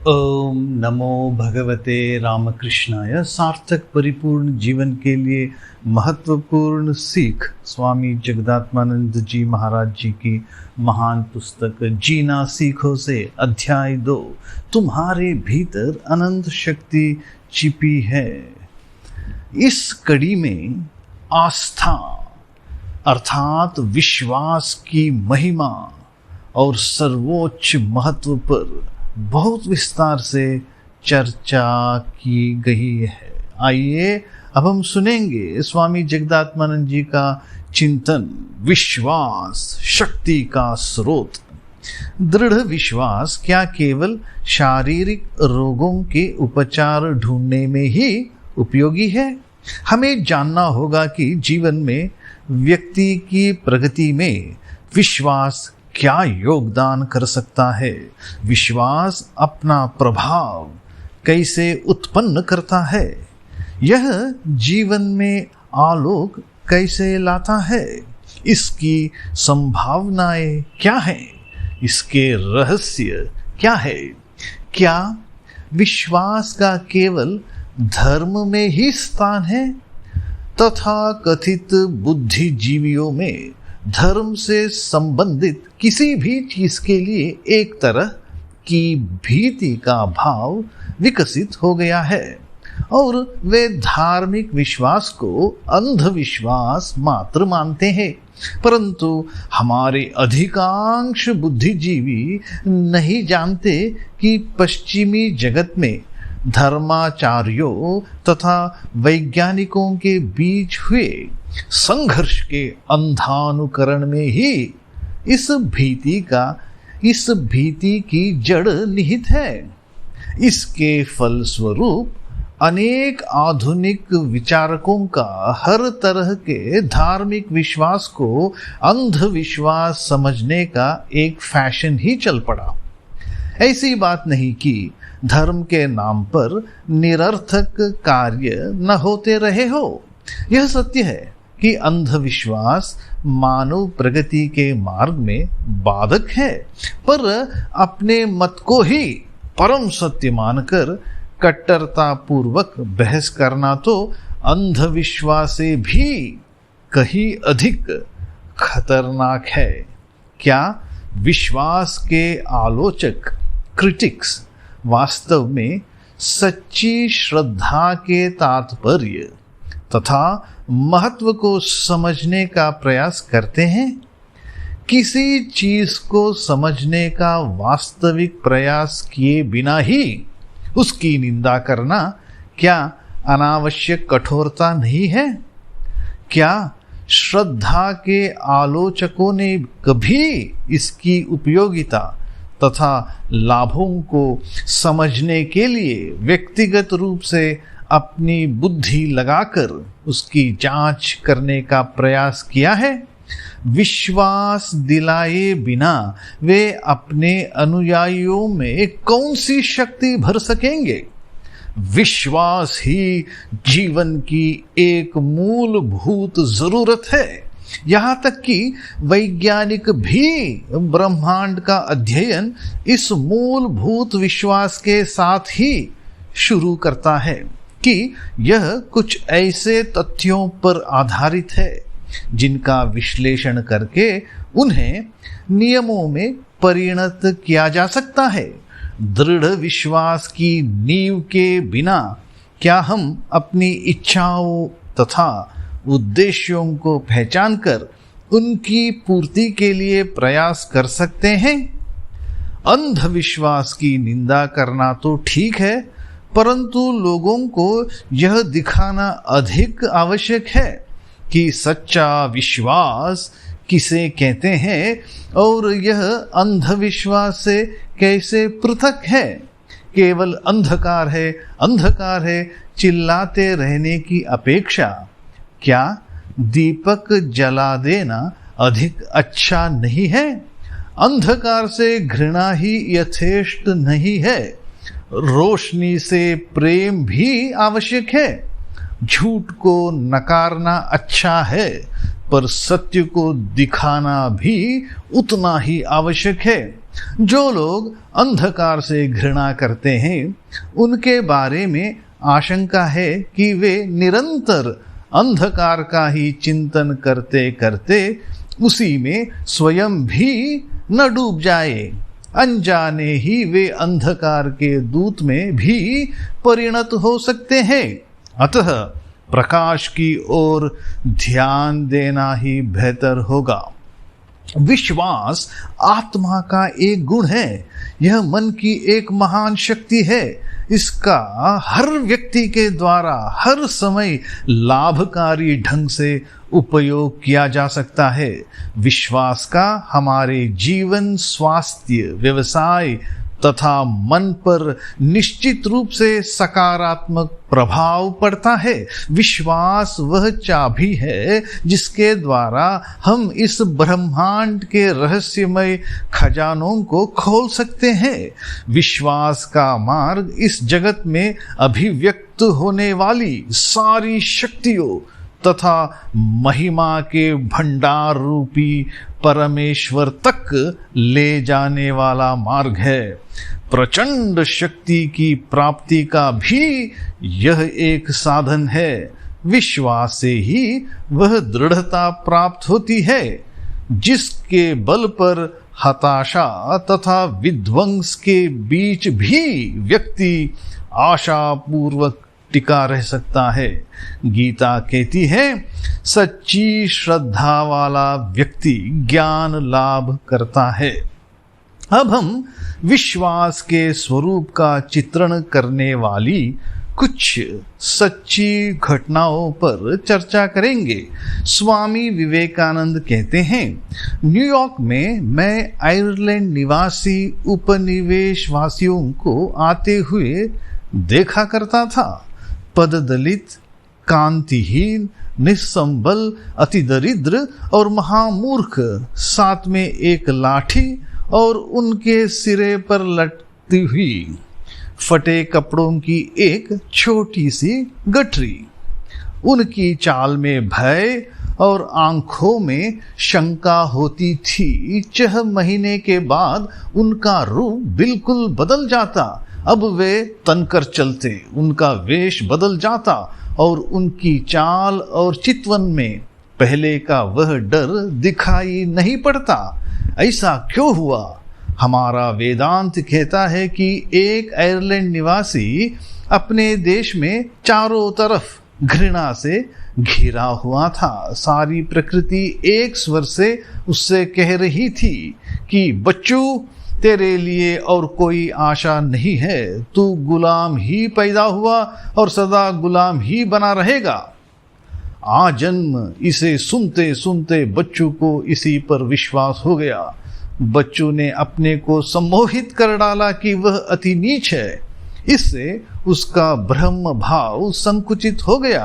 ओम नमो भगवते रामकृष्णाय। सार्थक परिपूर्ण जीवन के लिए महत्वपूर्ण सीख स्वामी जगदात्मानंद जी महाराज जी की महान पुस्तक जीना सीखो से अध्याय 2, तुम्हारे भीतर अनंत शक्ति छिपी है। इस कड़ी में आस्था अर्थात विश्वास की महिमा और सर्वोच्च महत्व पर बहुत विस्तार से चर्चा की गई है। आइए अब हम सुनेंगे स्वामी जगदात्मानंद जी का चिंतन, विश्वास शक्ति का स्रोत। दृढ़ विश्वास क्या केवल शारीरिक रोगों के उपचार ढूंढने में ही उपयोगी है? हमें जानना होगा कि जीवन में व्यक्ति की प्रगति में विश्वास क्या योगदान कर सकता है। विश्वास अपना प्रभाव कैसे उत्पन्न करता है, यह जीवन में आलोक कैसे लाता है, इसकी संभावनाएं क्या हैं, इसके रहस्य क्या है। क्या विश्वास का केवल धर्म में ही स्थान है तथा कथित बुद्धिजीवियों में धर्म से संबंधित किसी भी चीज के लिए एक तरह की भीति का भाव विकसित हो गया है और वे धार्मिक विश्वास को अंधविश्वास मात्र मानते हैं। परंतु हमारे अधिकांश बुद्धिजीवी नहीं जानते कि पश्चिमी जगत में धर्माचार्यों तथा वैज्ञानिकों के बीच हुए संघर्ष के अंधानुकरण में ही इस भीति की जड़ निहित है। इसके फलस्वरूप अनेक आधुनिक विचारकों का हर तरह के धार्मिक विश्वास को अंधविश्वास समझने का एक फैशन ही चल पड़ा। ऐसी बात नहीं कि धर्म के नाम पर निरर्थक कार्य न होते रहे हो। यह सत्य है कि अंधविश्वास मानव प्रगति के मार्ग में बाधक है, पर अपने मत को ही परम सत्य मानकर कट्टरता पूर्वक बहस करना तो अंधविश्वास से भी कहीं अधिक खतरनाक है। क्या विश्वास के आलोचक क्रिटिक्स वास्तव में सच्ची श्रद्धा के तात्पर्य तथा महत्व को समझने का प्रयास करते हैं? किसी चीज को समझने का वास्तविक प्रयास किए बिना ही उसकी निंदा करना क्या अनावश्यक कठोरता नहीं है? क्या श्रद्धा के आलोचकों ने कभी इसकी उपयोगिता तथा लाभों को समझने के लिए व्यक्तिगत रूप से अपनी बुद्धि लगाकर उसकी जांच करने का प्रयास किया है? विश्वास दिलाए बिना वे अपने अनुयायियों में कौन सी शक्ति भर सकेंगे? विश्वास ही जीवन की एक मूलभूत जरूरत है। यहाँ तक कि वैज्ञानिक भी ब्रह्मांड का अध्ययन इस मूलभूत विश्वास के साथ ही शुरू करता है कि यह कुछ ऐसे तथ्यों पर आधारित है जिनका विश्लेषण करके उन्हें नियमों में परिणत किया जा सकता है। दृढ़ विश्वास की नींव के बिना क्या हम अपनी इच्छाओं तथा उद्देश्यों को पहचान कर उनकी पूर्ति के लिए प्रयास कर सकते हैं? अंधविश्वास की निंदा करना तो ठीक है, परंतु लोगों को यह दिखाना अधिक आवश्यक है कि सच्चा विश्वास किसे कहते हैं और यह अंधविश्वास से कैसे पृथक है। केवल अंधकार है चिल्लाते रहने की अपेक्षा क्या दीपक जला देना अधिक अच्छा नहीं है? अंधकार से घृणा ही यथेष्ट नहीं है, रोशनी से प्रेम भी आवश्यक है। झूठ को नकारना अच्छा है, पर सत्य को दिखाना भी उतना ही आवश्यक है। जो लोग अंधकार से घृणा करते हैं उनके बारे में आशंका है कि वे निरंतर अंधकार का ही चिंतन करते करते उसी में स्वयं भी न डूब जाए। अनजाने ही वे अंधकार के दूत में भी परिणत हो सकते हैं। अतः प्रकाश की ओर ध्यान देना ही बेहतर होगा। विश्वास आत्मा का एक गुण है। यह मन की एक महान शक्ति है। इसका हर व्यक्ति के द्वारा हर समय लाभकारी ढंग से उपयोग किया जा सकता है। विश्वास का हमारे जीवन, स्वास्थ्य, व्यवसाय तथा मन पर निश्चित रूप से सकारात्मक प्रभाव पड़ता है। विश्वास वह चाबी है जिसके द्वारा हम इस ब्रह्मांड के रहस्यमय खजानों को खोल सकते हैं। विश्वास का मार्ग इस जगत में अभिव्यक्त होने वाली सारी शक्तियों तथा महिमा के भंडार रूपी परमेश्वर तक ले जाने वाला मार्ग है। प्रचंड शक्ति की प्राप्ति का भी यह एक साधन है। विश्वास से ही वह दृढ़ता प्राप्त होती है जिसके बल पर हताशा तथा विध्वंस के बीच भी व्यक्ति आशापूर्वक टिका रह सकता है। गीता कहती है, सच्ची श्रद्धा वाला व्यक्ति ज्ञान लाभ करता है। अब हम विश्वास के स्वरूप का चित्रण करने वाली कुछ सच्ची घटनाओं पर चर्चा करेंगे। स्वामी विवेकानंद कहते हैं, न्यूयॉर्क में मैं आयरलैंड निवासी उपनिवेशवासियों को आते हुए देखा करता था। पददलित, कांतिहीन, निस्संबल, अति दरिद्र और महामूर्ख, साथ में एक लाठी और उनके सिरे पर लटकती हुई फटे कपड़ों की एक छोटी सी गठरी। उनकी चाल में भय और आंखों में शंका होती थी। 6 महीने के बाद उनका रूप बिल्कुल बदल जाता। अब वे तनकर चलते, उनका वेश बदल जाता और उनकी चाल और चितवन में पहले का वह डर दिखाई नहीं पड़ता। ऐसा क्यों हुआ? हमारा वेदांत कहता है कि एक आयरलैंड निवासी अपने देश में चारों तरफ घृणा से घिरा हुआ था। सारी प्रकृति एक स्वर से उससे कह रही थी कि बच्चू, तेरे लिए और कोई आशा नहीं है। तू गुलाम ही पैदा हुआ और सदा गुलाम ही बना रहेगा। आजन्म इसे सुनते सुनते बच्चू को इसी पर विश्वास हो गया। बच्चू ने अपने को सम्मोहित कर डाला कि वह अति नीच है। इससे उसका ब्रह्म भाव संकुचित हो गया।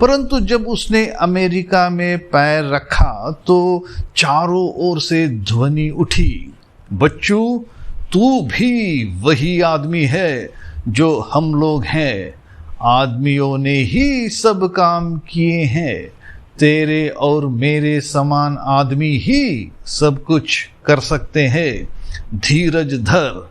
परंतु जब उसने अमेरिका में पैर रखा तो चारों ओर से ध्वनि उठी, बच्चू, तू भी वही आदमी है जो हम लोग हैं। आदमियों ने ही सब काम किए हैं। तेरे और मेरे समान आदमी ही सब कुछ कर सकते हैं। धीरज धर।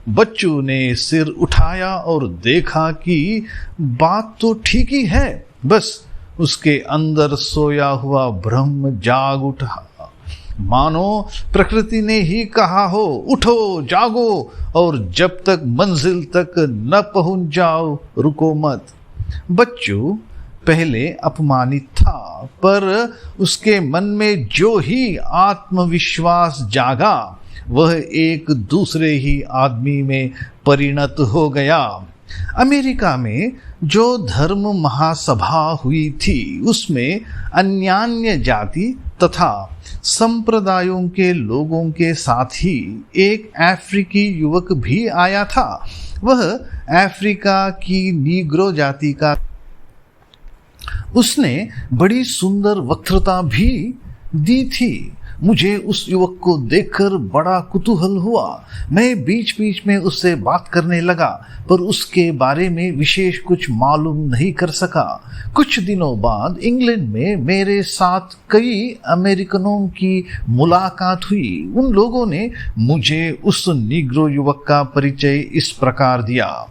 बच्चू ने सिर उठाया और देखा कि बात तो ठीक ही है, बस उसके अंदर सोया हुआ ब्रह्म जाग उठा। मानो प्रकृति ने ही कहा हो, उठो, जागो और जब तक मंजिल तक न पहुंच जाओ रुको मत। बच्चू पहले अपमानित था, पर उसके मन में जो ही आत्मविश्वास जागा वह एक दूसरे ही आदमी में परिणत हो गया। अमेरिका में जो धर्म महासभा हुई थी उसमें अन्यान्य जाति तथा संप्रदायों के लोगों के साथ ही एक अफ्रीकी युवक भी आया था। वह अफ्रीका की नीग्रो जाति का। उसने बड़ी सुंदर वक्तृता भी दी थी। मुझे उस युवक को देखकर बड़ा कुतूहल हुआ। मैं बीच बीच में उससे बात करने लगा, पर उसके बारे में विशेष कुछ मालूम नहीं कर सका। कुछ दिनों बाद इंग्लैंड में मेरे साथ कई अमेरिकनों की मुलाकात हुई। उन लोगों ने मुझे उस नीग्रो युवक का परिचय इस प्रकार दिया।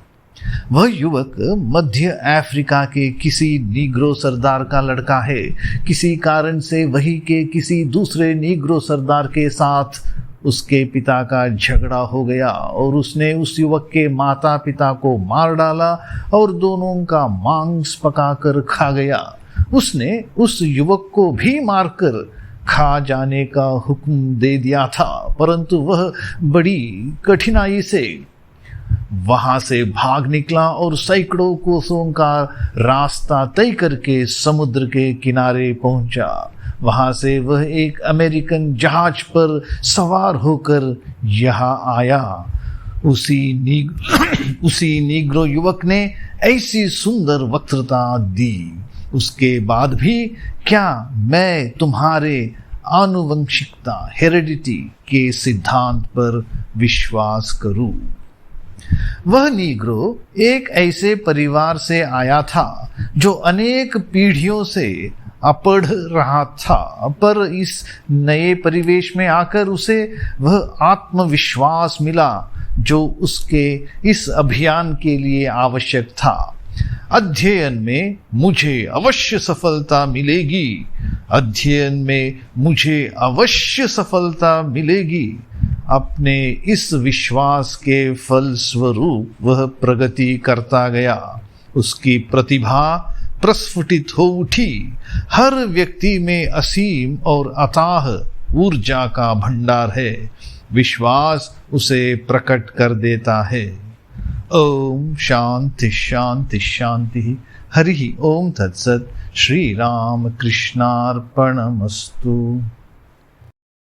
वह युवक मध्य अफ्रीका के किसी नीग्रो सरदार का लड़का है। किसी कारण से वही के किसी दूसरे नीग्रो सरदार के साथ उसके पिता का झगड़ा हो गया और उसने उस युवक के माता पिता को मार डाला और दोनों का मांस पकाकर खा गया। उसने उस युवक को भी मारकर खा जाने का हुक्म दे दिया था, परंतु वह बड़ी कठिनाई से वहां से भाग निकला और सैकड़ों कोसों का रास्ता तय करके समुद्र के किनारे पहुंचा। वहां से वह एक अमेरिकन जहाज पर सवार होकर यहाँ आया। उसी नीग्रो युवक ने ऐसी सुंदर वक्तृता दी। उसके बाद भी क्या मैं तुम्हारे आनुवंशिकता हेरिडिटी के सिद्धांत पर विश्वास करूं? वह नीग्रो एक ऐसे परिवार से आया था जो अनेक पीढ़ियों से अपढ़ रहा था, पर इस नए परिवेश में आकर उसे वह आत्मविश्वास मिला जो उसके इस अभियान के लिए आवश्यक था। अध्ययन में मुझे अवश्य सफलता मिलेगी, अध्ययन में मुझे अवश्य सफलता मिलेगी। अपने इस विश्वास के फलस्वरूप वह प्रगति करता गया। उसकी प्रतिभा प्रस्फुटित हो उठी। हर व्यक्ति में असीम और अथाह ऊर्जा का भंडार है। विश्वास उसे प्रकट कर देता है। ओम शांति शांति शांति। हरि ओम तत्सत। श्री राम कृष्णार्पणमस्तु।